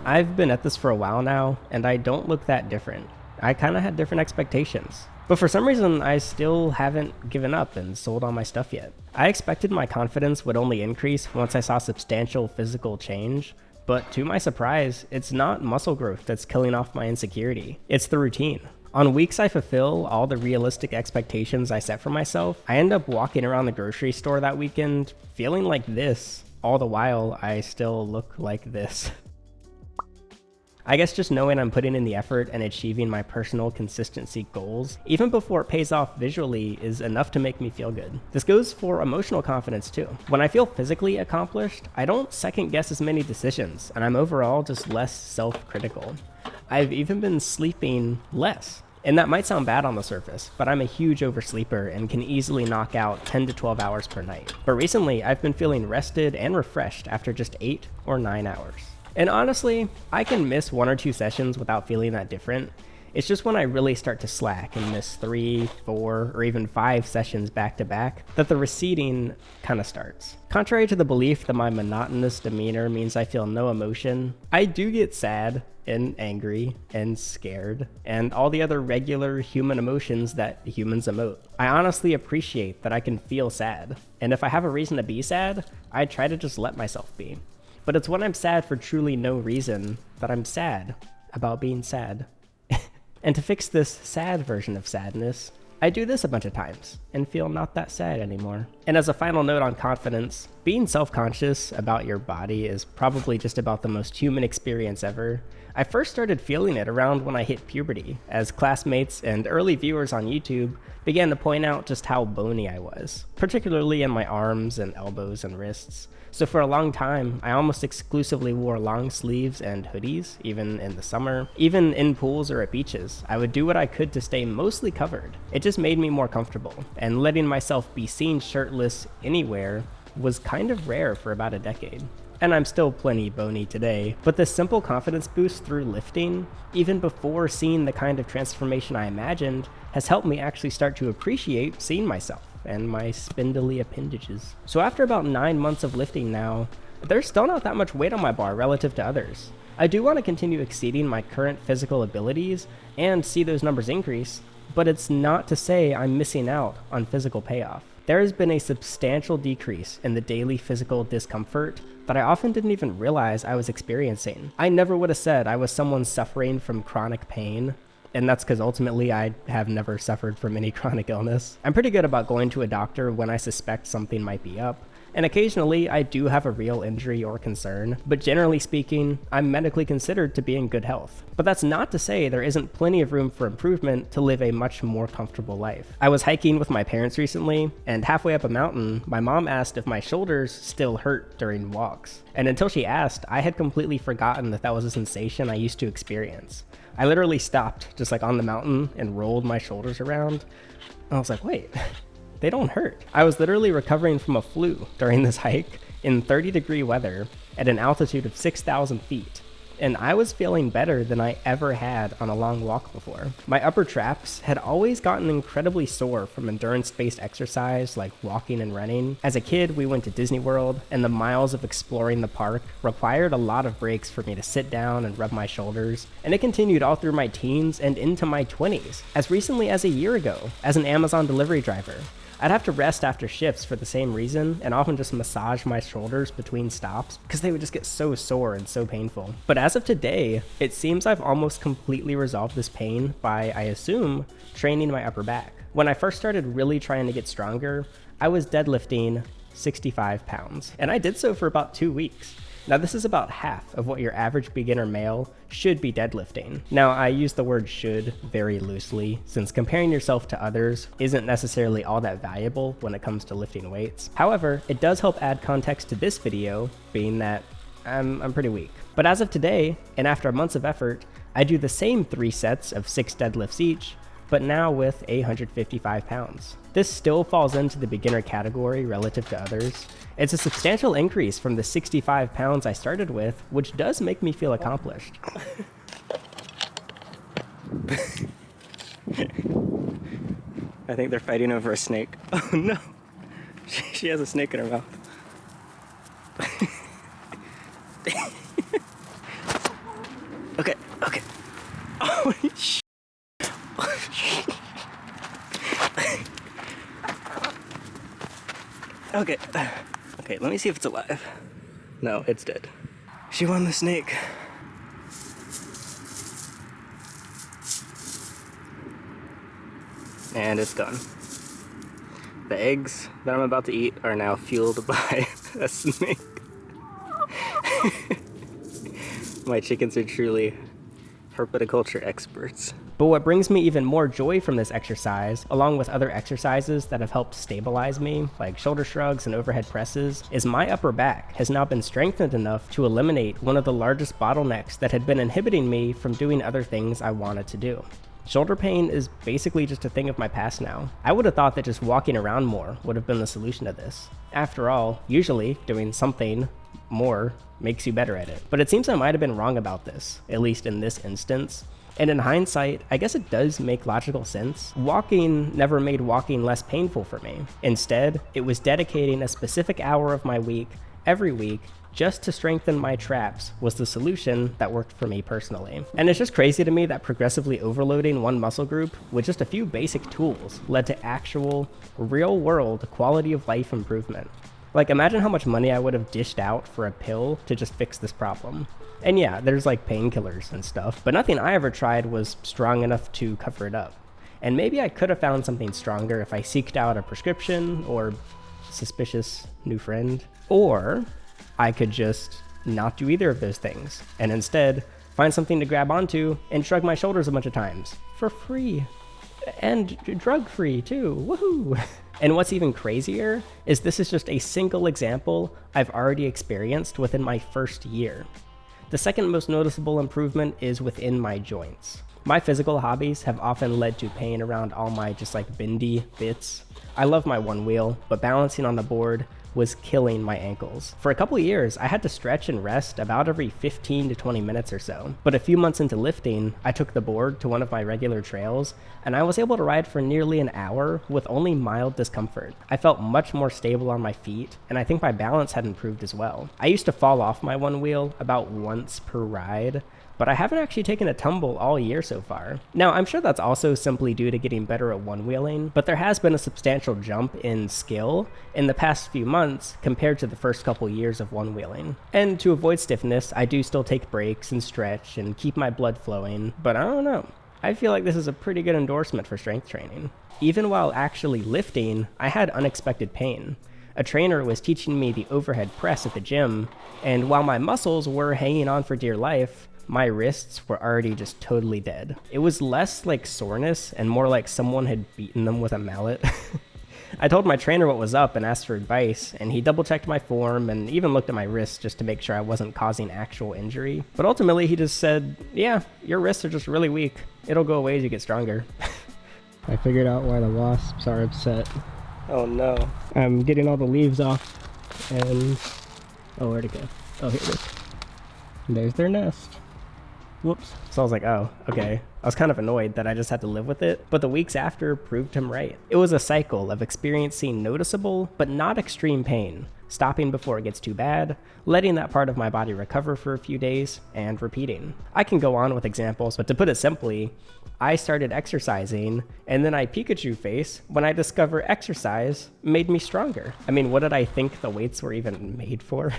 I've been at this for a while now, and I don't look that different. I kinda had different expectations. But for some reason, I still haven't given up and sold all my stuff yet. I expected my confidence would only increase once I saw substantial physical change, but to my surprise, it's not muscle growth that's killing off my insecurity. It's the routine. On weeks I fulfill all the realistic expectations I set for myself, I end up walking around the grocery store that weekend feeling like this, all the while I still look like this. I guess just knowing I'm putting in the effort and achieving my personal consistency goals, even before it pays off visually, is enough to make me feel good. This goes for emotional confidence too. When I feel physically accomplished, I don't second guess as many decisions, and I'm overall just less self-critical. I've even been sleeping less. And that might sound bad on the surface, but I'm a huge oversleeper and can easily knock out 10 to 12 hours per night. But recently, I've been feeling rested and refreshed after just 8 or 9 hours. And honestly, I can miss 1 or 2 sessions without feeling that different. It's just when I really start to slack and miss 3, 4, or even 5 sessions back to back that the receding kind of starts. Contrary to the belief that my monotonous demeanor means I feel no emotion, I do get sad and angry and scared and all the other regular human emotions that humans emote. I honestly appreciate that I can feel sad, and if I have a reason to be sad, I try to just let myself be. But it's when I'm sad for truly no reason that I'm sad about being sad. And to fix this sad version of sadness, I do this a bunch of times and feel not that sad anymore. And as a final note on confidence, being self-conscious about your body is probably just about the most human experience ever. I first started feeling it around when I hit puberty, as classmates and early viewers on YouTube began to point out just how bony I was, particularly in my arms and elbows and wrists. So for a long time, I almost exclusively wore long sleeves and hoodies, even in the summer. Even in pools or at beaches, I would do what I could to stay mostly covered. It just made me more comfortable, and letting myself be seen shirtless anywhere was kind of rare for about a decade. And I'm still plenty bony today, but this simple confidence boost through lifting, even before seeing the kind of transformation I imagined, has helped me actually start to appreciate seeing myself and my spindly appendages. So after about 9 months of lifting now, there's still not that much weight on my bar relative to others. I do want to continue exceeding my current physical abilities and see those numbers increase, but it's not to say I'm missing out on physical payoff. There has been a substantial decrease in the daily physical discomfort that I often didn't even realize I was experiencing. I never would have said I was someone suffering from chronic pain, and that's because ultimately I have never suffered from any chronic illness. I'm pretty good about going to a doctor when I suspect something might be up, and occasionally I do have a real injury or concern, but generally speaking, I'm medically considered to be in good health. But that's not to say there isn't plenty of room for improvement to live a much more comfortable life. I was hiking with my parents recently, and halfway up a mountain, my mom asked if my shoulders still hurt during walks. And until she asked, I had completely forgotten that that was a sensation I used to experience. I literally stopped just like on the mountain and rolled my shoulders around. And I was like, wait, they don't hurt. I was literally recovering from a flu during this hike in 30-degree weather at an altitude of 6,000 feet. And I was feeling better than I ever had on a long walk before. My upper traps had always gotten incredibly sore from endurance-based exercise like walking and running. As a kid, we went to Disney World, and the miles of exploring the park required a lot of breaks for me to sit down and rub my shoulders. And it continued all through my teens and into my 20s, as recently as a year ago, as an Amazon delivery driver. I'd have to rest after shifts for the same reason, and often just massage my shoulders between stops because they would just get so sore and so painful. But as of today, it seems I've almost completely resolved this pain by, I assume, training my upper back. When I first started really trying to get stronger, I was deadlifting 65 pounds, and I did so for about 2 weeks. Now this is about half of what your average beginner male should be deadlifting. Now I use the word should very loosely, since comparing yourself to others isn't necessarily all that valuable when it comes to lifting weights. However, it does help add context to this video, being that I'm pretty weak. But as of today, and after months of effort, I do the same 3 sets of 6 deadlifts each, but now with 155 pounds. This still falls into the beginner category relative to others. It's a substantial increase from the 65 pounds I started with, which does make me feel accomplished. I think they're fighting over a snake. Oh no! She has a snake in her mouth. Okay, okay. Oh, okay. Okay, let me see if it's alive. No, it's dead. She won the snake. And it's done. The eggs that I'm about to eat are now fueled by a snake. My chickens are truly herpetoculture experts. But what brings me even more joy from this exercise, along with other exercises that have helped stabilize me, like shoulder shrugs and overhead presses, is my upper back has now been strengthened enough to eliminate one of the largest bottlenecks that had been inhibiting me from doing other things I wanted to do. Shoulder pain is basically just a thing of my past now. I would have thought that just walking around more would have been the solution to this. After all, usually doing something more makes you better at it. But it seems I might have been wrong about this, at least in this instance. And in hindsight, I guess it does make logical sense. Walking never made walking less painful for me. Instead, it was dedicating a specific hour of my week, every week, just to strengthen my traps was the solution that worked for me personally. And it's just crazy to me that progressively overloading one muscle group with just a few basic tools led to actual, real-world quality of life improvement. Like, imagine how much money I would have dished out for a pill to just fix this problem. And yeah, there's like painkillers and stuff, but nothing I ever tried was strong enough to cover it up. And maybe I could have found something stronger if I seeked out a prescription or suspicious new friend. Or I could just not do either of those things and instead find something to grab onto and shrug my shoulders a bunch of times for free. And drug-free too, woohoo! And what's even crazier is this is just a single example I've already experienced within my first year. The second most noticeable improvement is within my joints. My physical hobbies have often led to pain around all my just like bendy bits. I love my one wheel, but balancing on the board was killing my ankles. For a couple years, I had to stretch and rest about every 15 to 20 minutes or so. But a few months into lifting, I took the board to one of my regular trails, and I was able to ride for nearly an hour with only mild discomfort. I felt much more stable on my feet, and I think my balance had improved as well. I used to fall off my one wheel about once per ride, but I haven't actually taken a tumble all year so far. Now, I'm sure that's also simply due to getting better at one-wheeling, but there has been a substantial jump in skill in the past few months compared to the first couple years of one-wheeling. And to avoid stiffness, I do still take breaks and stretch and keep my blood flowing, but I don't know. I feel like this is a pretty good endorsement for strength training. Even while actually lifting, I had unexpected pain. A trainer was teaching me the overhead press at the gym, and while my muscles were hanging on for dear life, my wrists were already just totally dead. It was less like soreness and more like someone had beaten them with a mallet. I told my trainer what was up and asked for advice, and he double-checked my form and even looked at my wrists just to make sure I wasn't causing actual injury. But ultimately, he just said, yeah, your wrists are just really weak. It'll go away as you get stronger. I figured out why the wasps are upset. Oh no. I'm getting all the leaves off, and... oh, where'd it go? Oh, here it is. There's their nest. Whoops. So I was like, oh, okay. I was kind of annoyed that I just had to live with it, but the weeks after proved him right. It was a cycle of experiencing noticeable, but not extreme pain, stopping before it gets too bad, letting that part of my body recover for a few days, and repeating. I can go on with examples, but to put it simply, I started exercising, and then I Pikachu face when I discover exercise made me stronger. I mean, what did I think the weights were even made for?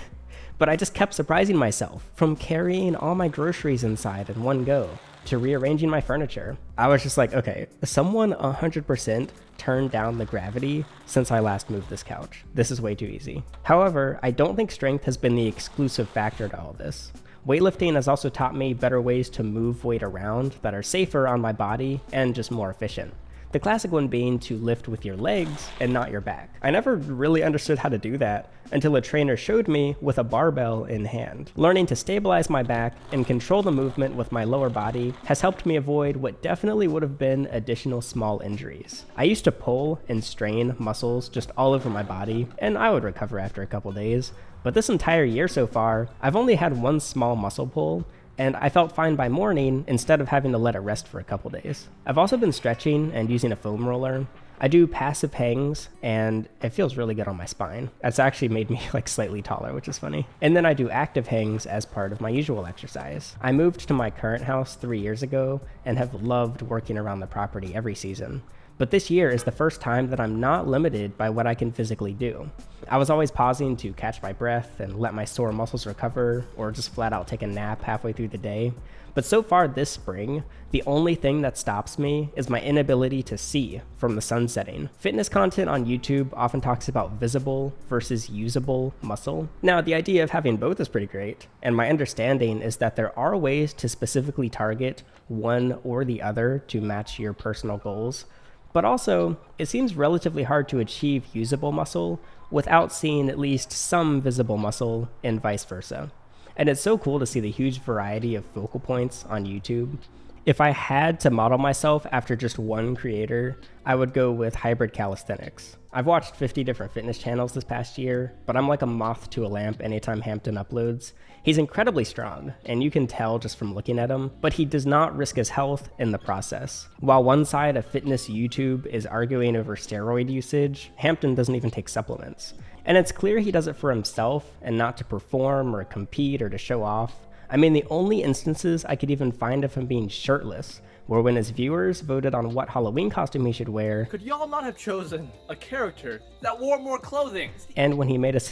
But I just kept surprising myself, from carrying all my groceries inside in one go to rearranging my furniture. I was just like, okay, someone 100% turned down the gravity since I last moved this couch. This is way too easy. However, I don't think strength has been the exclusive factor to all this. Weightlifting has also taught me better ways to move weight around that are safer on my body and just more efficient. The classic one being to lift with your legs and not your back. I never really understood how to do that until a trainer showed me with a barbell in hand. Learning to stabilize my back and control the movement with my lower body has helped me avoid what definitely would have been additional small injuries. I used to pull and strain muscles just all over my body, and I would recover after a couple days, but this entire year so far, I've only had one small muscle pull, and I felt fine by morning instead of having to let it rest for a couple days. I've also been stretching and using a foam roller, I do passive hangs, and it feels really good on my spine. That's actually made me like slightly taller, which is funny. And then I do active hangs as part of my usual exercise. I moved to my current house 3 years ago and have loved working around the property every season. But this year is the first time that I'm not limited by what I can physically do. I was always pausing to catch my breath and let my sore muscles recover, or just flat out take a nap halfway through the day. But so far this spring, the only thing that stops me is my inability to see from the sun setting. Fitness content on YouTube often talks about visible versus usable muscle. Now, the idea of having both is pretty great, and my understanding is that there are ways to specifically target one or the other to match your personal goals. But also, it seems relatively hard to achieve usable muscle without seeing at least some visible muscle, and vice versa. And it's so cool to see the huge variety of focal points on YouTube. If I had to model myself after just one creator, I would go with hybrid calisthenics. I've watched 50 different fitness channels this past year, but I'm like a moth to a lamp anytime Hampton uploads. He's incredibly strong, and you can tell just from looking at him, but he does not risk his health in the process. While one side of fitness YouTube is arguing over steroid usage, Hampton doesn't even take supplements. And it's clear he does it for himself and not to perform or compete or to show off. I mean, the only instances I could even find of him being shirtless were when his viewers voted on what Halloween costume he should wear. Could y'all not have chosen a character that wore more clothing? And when he made us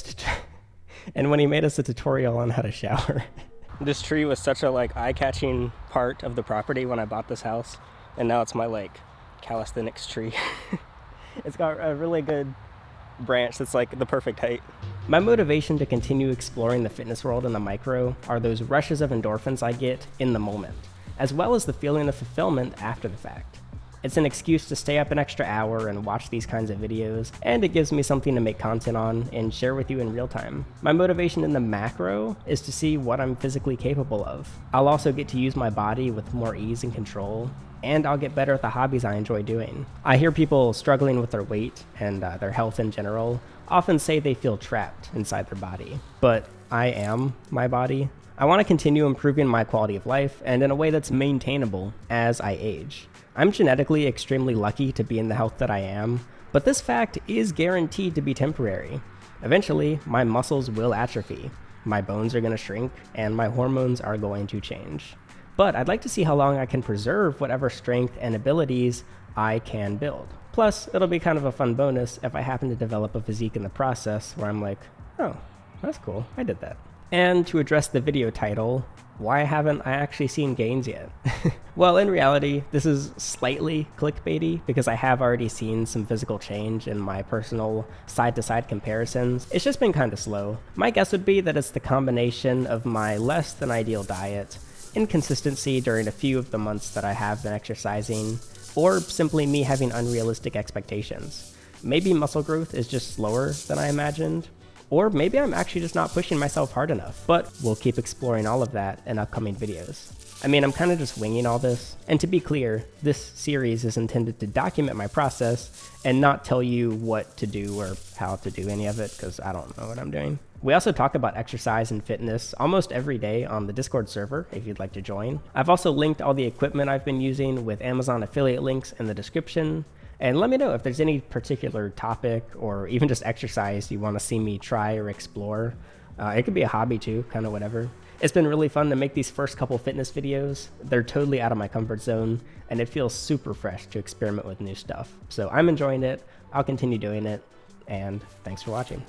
a tutorial on how to shower. This tree was such a like eye-catching part of the property when I bought this house, and now it's my like calisthenics tree. It's got a really good branch that's like the perfect height. My motivation to continue exploring the fitness world in the micro are those rushes of endorphins I get in the moment, as well as the feeling of fulfillment after the fact. It's an excuse to stay up an extra hour and watch these kinds of videos, and it gives me something to make content on and share with you in real time. My motivation in the macro is to see what I'm physically capable of. I'll also get to use my body with more ease and control, and I'll get better at the hobbies I enjoy doing. I hear people struggling with their weight and their health in general often say they feel trapped inside their body, but I am my body. I want to continue improving my quality of life and in a way that's maintainable as I age. I'm genetically extremely lucky to be in the health that I am, but this fact is guaranteed to be temporary. Eventually, my muscles will atrophy, my bones are going to shrink, and my hormones are going to change. But I'd like to see how long I can preserve whatever strength and abilities I can build. Plus, it'll be kind of a fun bonus if I happen to develop a physique in the process where I'm like, oh, that's cool, I did that. And to address the video title, why haven't I actually seen gains yet? Well, in reality, this is slightly clickbaity because I have already seen some physical change in my personal side-to-side comparisons. It's just been kind of slow. My guess would be that it's the combination of my less than ideal diet, inconsistency during a few of the months that I have been exercising, or simply me having unrealistic expectations. Maybe muscle growth is just slower than I imagined, or maybe I'm actually just not pushing myself hard enough, but we'll keep exploring all of that in upcoming videos. I mean, I'm kind of just winging all this, and to be clear, this series is intended to document my process and not tell you what to do or how to do any of it, because I don't know what I'm doing. We also talk about exercise and fitness almost every day on the Discord server if you'd like to join. I've also linked all the equipment I've been using with Amazon affiliate links in the description. And let me know if there's any particular topic or even just exercise you want to see me try or explore. It could be a hobby too, kind of whatever. It's been really fun to make these first couple fitness videos. They're totally out of my comfort zone, and it feels super fresh to experiment with new stuff. So I'm enjoying it, I'll continue doing it, and thanks for watching.